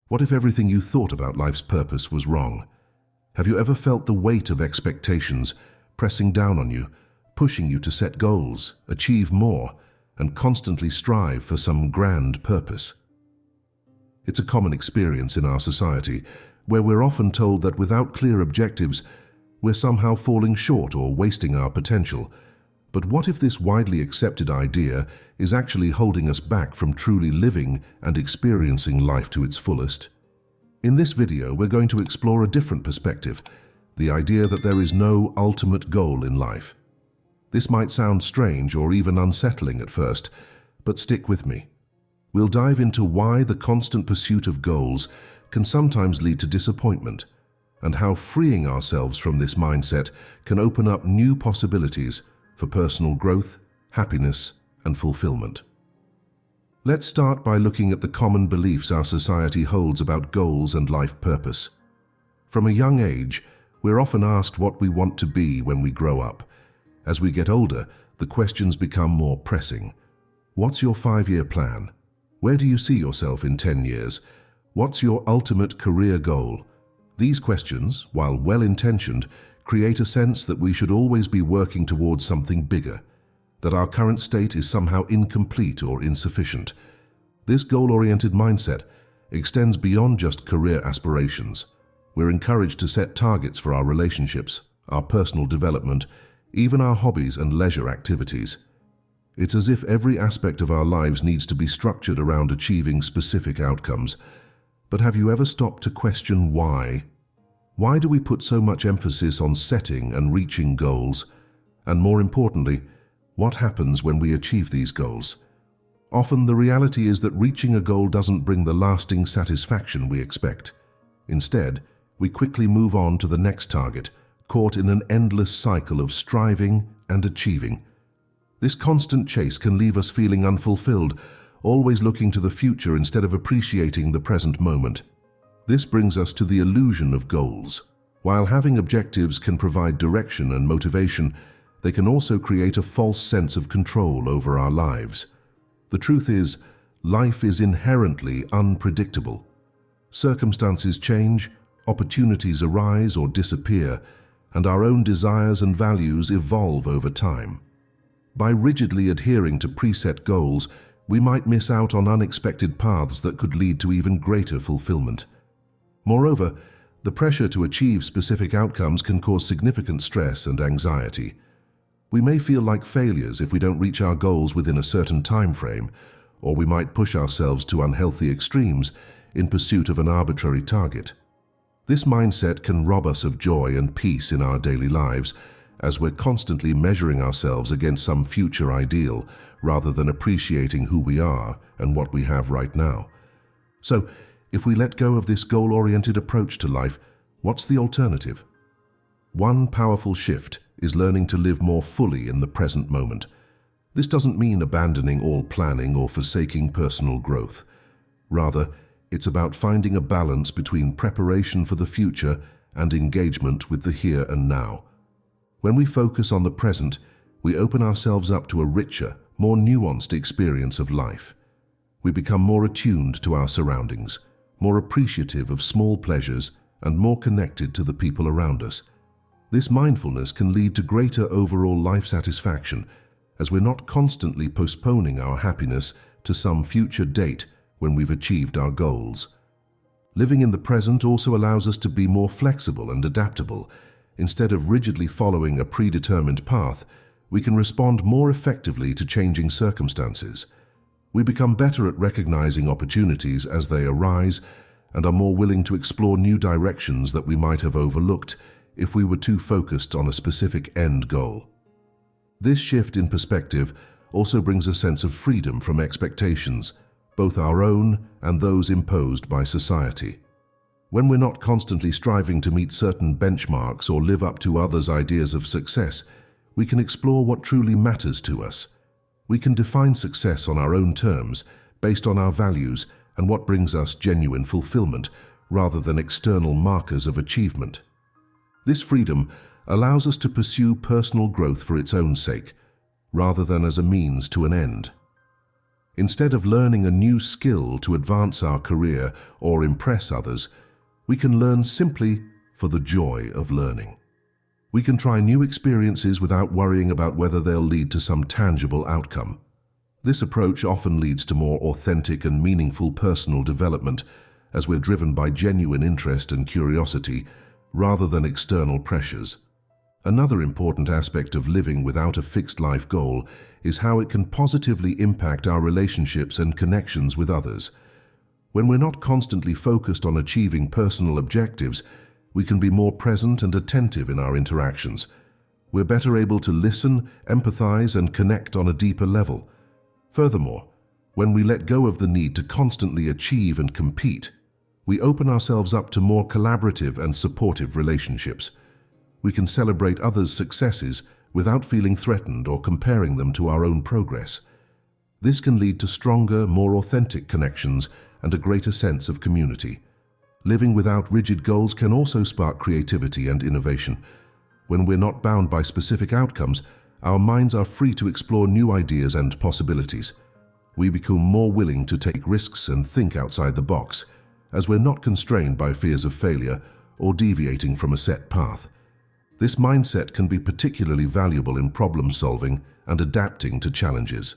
What if everything you thought about life's purpose was wrong? Have you ever felt the weight of expectations pressing down on you, pushing you to set goals, achieve more, and constantly strive for some grand purpose? It's a common experience in our society, where we're often told that without clear objectives, we're somehow falling short or wasting our potential. But what if this widely accepted idea is actually holding us back from truly living and experiencing life to its fullest? In this video, we're going to explore a different perspective, the idea that there is no ultimate goal in life. This might sound strange or even unsettling at first, but stick with me. We'll dive into why the constant pursuit of goals can sometimes lead to disappointment, and how freeing ourselves from this mindset can open up new possibilities for personal growth, happiness, and fulfillment. Let's start by looking at the common beliefs our society holds about goals and life purpose. From a young age, we're often asked what we want to be when we grow up. As we get older, the questions become more pressing. What's your 5-year plan? Where do you see yourself in 10 years? What's your ultimate career goal? These questions, while well-intentioned, create a sense that we should always be working towards something bigger, that our current state is somehow incomplete or insufficient. This goal-oriented mindset extends beyond just career aspirations. We're encouraged to set targets for our relationships, our personal development, even our hobbies and leisure activities. It's as if every aspect of our lives needs to be structured around achieving specific outcomes. But have you ever stopped to question why? Why do we put so much emphasis on setting and reaching goals? And more importantly, what happens when we achieve these goals? Often the reality is that reaching a goal doesn't bring the lasting satisfaction we expect. Instead, we quickly move on to the next target, caught in an endless cycle of striving and achieving. This constant chase can leave us feeling unfulfilled, always looking to the future instead of appreciating the present moment. This brings us to the illusion of goals. While having objectives can provide direction and motivation, they can also create a false sense of control over our lives. The truth is, life is inherently unpredictable. Circumstances change, opportunities arise or disappear, and our own desires and values evolve over time. By rigidly adhering to preset goals, we might miss out on unexpected paths that could lead to even greater fulfillment. Moreover, the pressure to achieve specific outcomes can cause significant stress and anxiety. We may feel like failures if we don't reach our goals within a certain time frame, or we might push ourselves to unhealthy extremes in pursuit of an arbitrary target. This mindset can rob us of joy and peace in our daily lives, as we're constantly measuring ourselves against some future ideal, rather than appreciating who we are and what we have right now. So, if we let go of this goal-oriented approach to life, what's the alternative? One powerful shift is learning to live more fully in the present moment. This doesn't mean abandoning all planning or forsaking personal growth. Rather, it's about finding a balance between preparation for the future and engagement with the here and now. When we focus on the present, we open ourselves up to a richer, more nuanced experience of life. We become more attuned to our surroundings, more appreciative of small pleasures, and more connected to the people around us. This mindfulness can lead to greater overall life satisfaction, as we're not constantly postponing our happiness to some future date when we've achieved our goals. Living in the present also allows us to be more flexible and adaptable. Instead of rigidly following a predetermined path, we can respond more effectively to changing circumstances. We become better at recognizing opportunities as they arise and are more willing to explore new directions that we might have overlooked if we were too focused on a specific end goal. This shift in perspective also brings a sense of freedom from expectations, both our own and those imposed by society. When we're not constantly striving to meet certain benchmarks or live up to others' ideas of success, we can explore what truly matters to us. We can define success on our own terms, based on our values and what brings us genuine fulfillment, rather than external markers of achievement. This freedom allows us to pursue personal growth for its own sake, rather than as a means to an end. Instead of learning a new skill to advance our career or impress others, we can learn simply for the joy of learning. We can try new experiences without worrying about whether they'll lead to some tangible outcome. This approach often leads to more authentic and meaningful personal development, as we're driven by genuine interest and curiosity rather than external pressures. Another important aspect of living without a fixed life goal is how it can positively impact our relationships and connections with others. When we're not constantly focused on achieving personal objectives, we can be more present and attentive in our interactions. We're better able to listen, empathize, and connect on a deeper level. Furthermore, when we let go of the need to constantly achieve and compete, we open ourselves up to more collaborative and supportive relationships. We can celebrate others' successes without feeling threatened or comparing them to our own progress. This can lead to stronger, more authentic connections and a greater sense of community. Living without rigid goals can also spark creativity and innovation. When we're not bound by specific outcomes, our minds are free to explore new ideas and possibilities. We become more willing to take risks and think outside the box, as we're not constrained by fears of failure or deviating from a set path. This mindset can be particularly valuable in problem solving and adapting to challenges.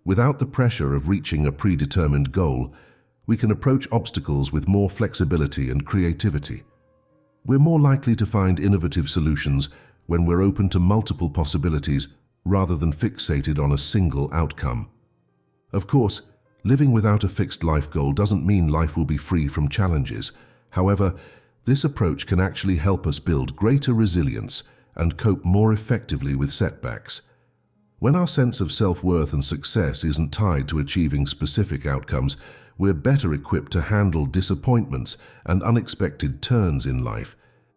Without the pressure of reaching a predetermined goal, we can approach obstacles with more flexibility and creativity. We're more likely to find innovative solutions when we're open to multiple possibilities rather than fixated on a single outcome. Of course, living without a fixed life goal doesn't mean life will be free from challenges. However, this approach can actually help us build greater resilience and cope more effectively with setbacks. When our sense of self-worth and success isn't tied to achieving specific outcomes, we're better equipped to handle disappointments and unexpected turns in life.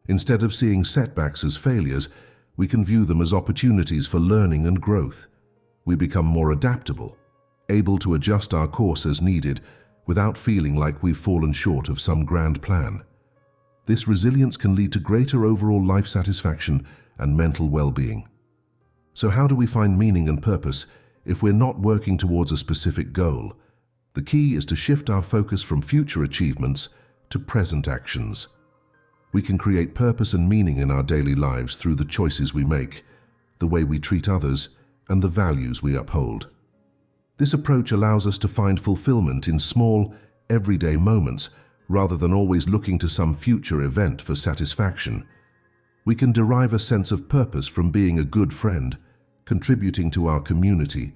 Instead of seeing setbacks as failures, we can view them as opportunities for learning and growth. We become more adaptable, able to adjust our course as needed without feeling like we've fallen short of some grand plan. This resilience can lead to greater overall life satisfaction and mental well-being. So how do we find meaning and purpose if we're not working towards a specific goal? The key is to shift our focus from future achievements to present actions. We can create purpose and meaning in our daily lives through the choices we make, the way we treat others, and the values we uphold. This approach allows us to find fulfillment in small, everyday moments rather than always looking to some future event for satisfaction. We can derive a sense of purpose from being a good friend, contributing to our community,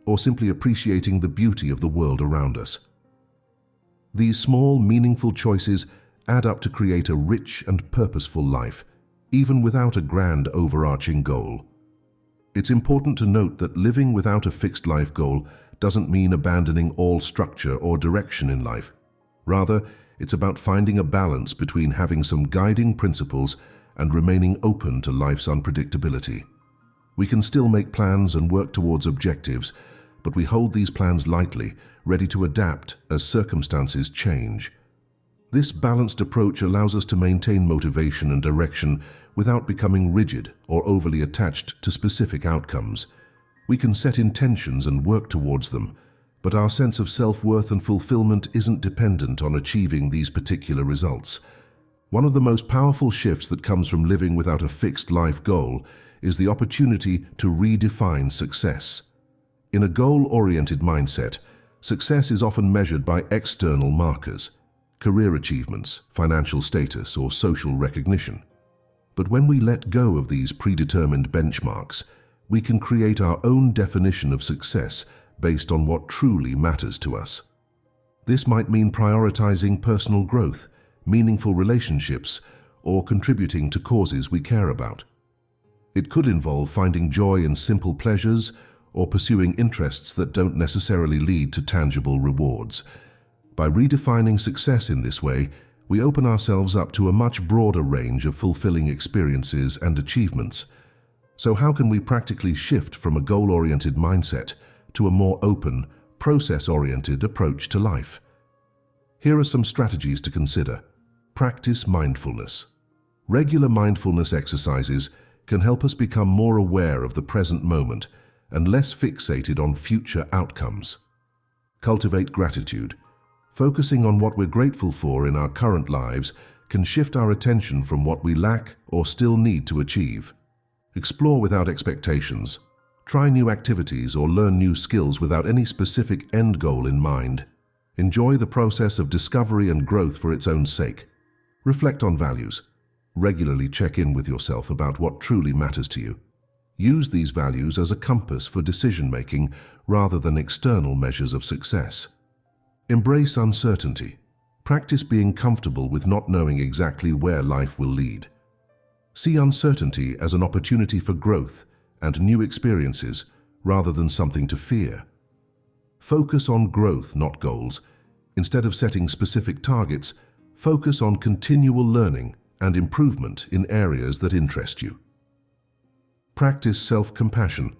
or simply appreciating the beauty of the world around us. These small, meaningful choices add up to create a rich and purposeful life, even without a grand overarching goal. It's important to note that living without a fixed life goal doesn't mean abandoning all structure or direction in life. Rather, it's about finding a balance between having some guiding principles and remaining open to life's unpredictability. We can still make plans and work towards objectives, but we hold these plans lightly, ready to adapt as circumstances change. This balanced approach allows us to maintain motivation and direction without becoming rigid or overly attached to specific outcomes. We can set intentions and work towards them, but our sense of self-worth and fulfillment isn't dependent on achieving these particular results. One of the most powerful shifts that comes from living without a fixed life goal is the opportunity to redefine success. In a goal-oriented mindset, success is often measured by external markers, career achievements, financial status, or social recognition. But when we let go of these predetermined benchmarks, we can create our own definition of success based on what truly matters to us. This might mean prioritizing personal growth, meaningful relationships, or contributing to causes we care about. It could involve finding joy in simple pleasures or pursuing interests that don't necessarily lead to tangible rewards. By redefining success in this way, we open ourselves up to a much broader range of fulfilling experiences and achievements. So how can we practically shift from a goal-oriented mindset to a more open, process-oriented approach to life? Here are some strategies to consider. Practice mindfulness. Regular mindfulness exercises can help us become more aware of the present moment and less fixated on future outcomes. Cultivate gratitude. Focusing on what we're grateful for in our current lives can shift our attention from what we lack or still need to achieve. Explore without expectations. Try new activities or learn new skills without any specific end goal in mind. Enjoy the process of discovery and growth for its own sake. Reflect on values. Regularly check in with yourself about what truly matters to you. Use these values as a compass for decision-making rather than external measures of success. Embrace uncertainty. Practice being comfortable with not knowing exactly where life will lead. See uncertainty as an opportunity for growth and new experiences rather than something to fear. Focus on growth, not goals. Instead of setting specific targets, focus on continual learning and improvement in areas that interest you. Practice self-compassion.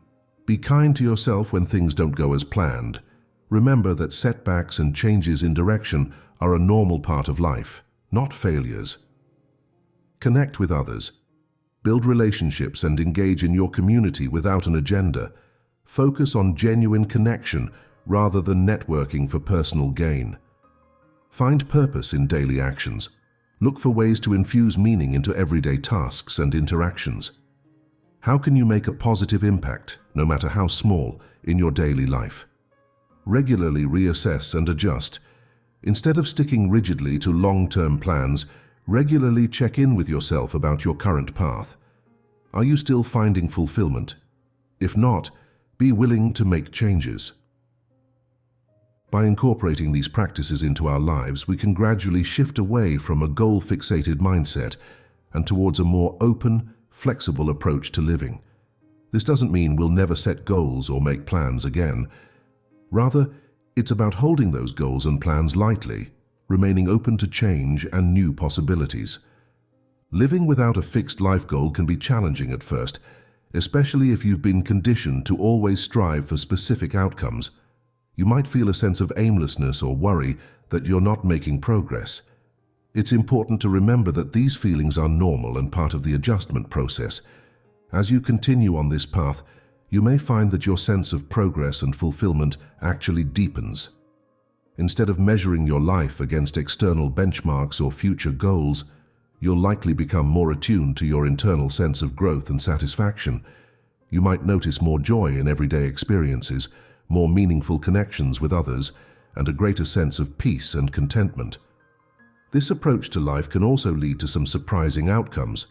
Be kind to yourself when things don't go as planned. Remember that setbacks and changes in direction are a normal part of life, not failures. Connect with others. Build relationships and engage in your community without an agenda. Focus on genuine connection rather than networking for personal gain. Find purpose in daily actions. Look for ways to infuse meaning into everyday tasks and interactions. How can you make a positive impact, no matter how small, in your daily life? Regularly reassess and adjust. Instead of sticking rigidly to long-term plans, regularly check in with yourself about your current path. Are you still finding fulfillment? If not, be willing to make changes. By incorporating these practices into our lives, we can gradually shift away from a goal-fixated mindset and towards a more open, flexible approach to living. This doesn't mean we'll never set goals or make plans again. Rather, it's about holding those goals and plans lightly, remaining open to change and new possibilities. Living without a fixed life goal can be challenging at first, especially if you've been conditioned to always strive for specific outcomes. You might feel a sense of aimlessness or worry that you're not making progress. It's important to remember that these feelings are normal and part of the adjustment process. As you continue on this path, you may find that your sense of progress and fulfillment actually deepens. Instead of measuring your life against external benchmarks or future goals, you'll likely become more attuned to your internal sense of growth and satisfaction. You might notice more joy in everyday experiences, more meaningful connections with others, and a greater sense of peace and contentment. This approach to life can also lead to some surprising outcomes.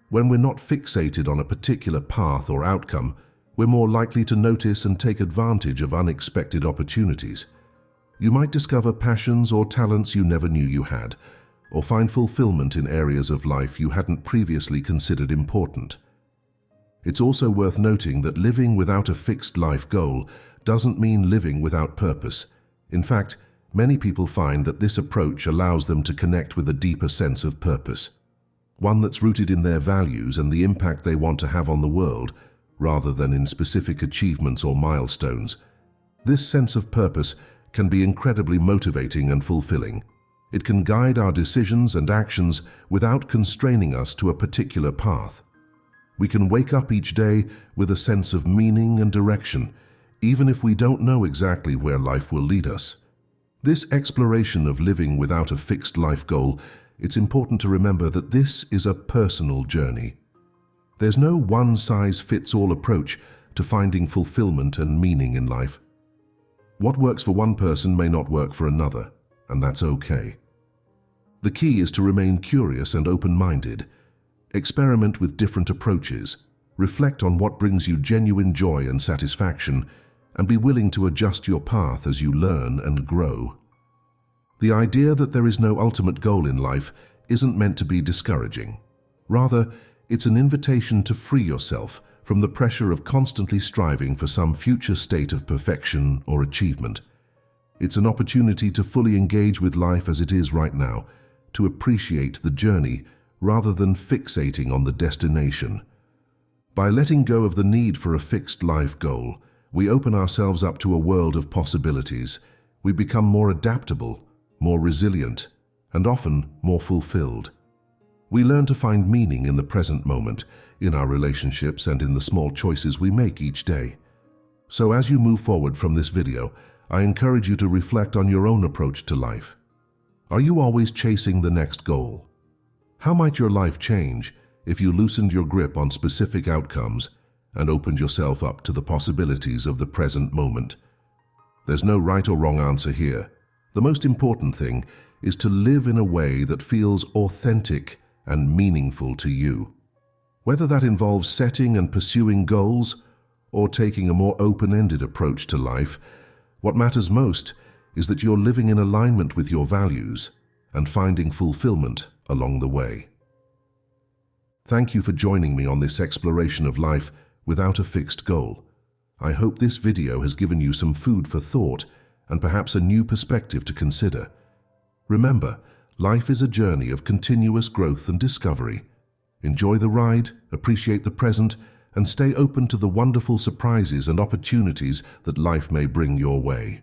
When we're not fixated on a particular path or outcome, we're more likely to notice and take advantage of unexpected opportunities. You might discover passions or talents you never knew you had, or find fulfillment in areas of life you hadn't previously considered important. It's also worth noting that living without a fixed life goal doesn't mean living without purpose. In fact, many people find that this approach allows them to connect with a deeper sense of purpose, one that's rooted in their values and the impact they want to have on the world, rather than in specific achievements or milestones. This sense of purpose can be incredibly motivating and fulfilling. It can guide our decisions and actions without constraining us to a particular path. We can wake up each day with a sense of meaning and direction, even if we don't know exactly where life will lead us. This exploration of living without a fixed life goal, it's important to remember that this is a personal journey. There's no one-size-fits-all approach to finding fulfillment and meaning in life. What works for one person may not work for another, and that's okay. The key is to remain curious and open-minded. Experiment with different approaches, reflect on what brings you genuine joy and satisfaction, and be willing to adjust your path as you learn and grow. The idea that there is no ultimate goal in life isn't meant to be discouraging. Rather, it's an invitation to free yourself from the pressure of constantly striving for some future state of perfection or achievement. It's an opportunity to fully engage with life as it is right now, to appreciate the journey rather than fixating on the destination. By letting go of the need for a fixed life goal, we open ourselves up to a world of possibilities. We become more adaptable, more resilient, and often more fulfilled. We learn to find meaning in the present moment, in our relationships, and in the small choices we make each day. So as you move forward from this video, I encourage you to reflect on your own approach to life. Are you always chasing the next goal? How might your life change if you loosened your grip on specific outcomes and opened yourself up to the possibilities of the present moment? There's no right or wrong answer here. The most important thing is to live in a way that feels authentic and meaningful to you. Whether that involves setting and pursuing goals or taking a more open-ended approach to life, what matters most is that you're living in alignment with your values and finding fulfillment along the way. Thank you for joining me on this exploration of life without a fixed goal. I hope this video has given you some food for thought and perhaps a new perspective to consider. Remember, life is a journey of continuous growth and discovery. Enjoy the ride, appreciate the present, and stay open to the wonderful surprises and opportunities that life may bring your way.